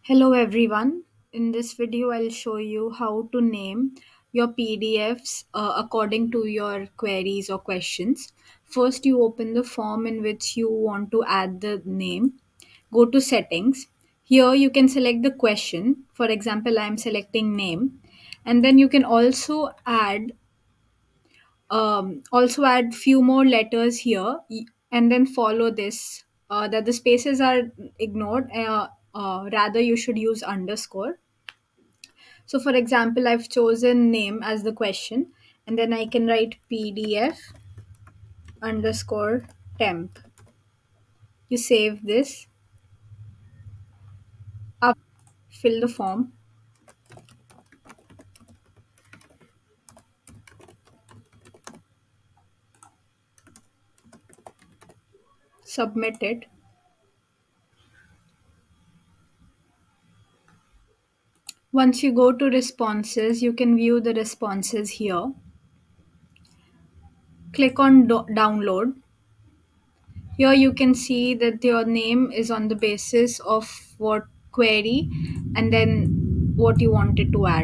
Hello everyone. In this video, I'll show you how to name your PDFs according to your queries or questions. First, you open the form in which you want to add the name. Go to settings. Here, you can select the question. For example, I'm selecting name. And then you can also add few more letters here and then follow this that the spaces are ignored, rather you should use underscore. So for example, I've chosen name as the question, and then I can write pdf underscore temp. You save this up, fill the form, submit it. Once you go to responses, you can view the responses here. Click on download. Here you can see that your name is on the basis of what query and then what you wanted to add.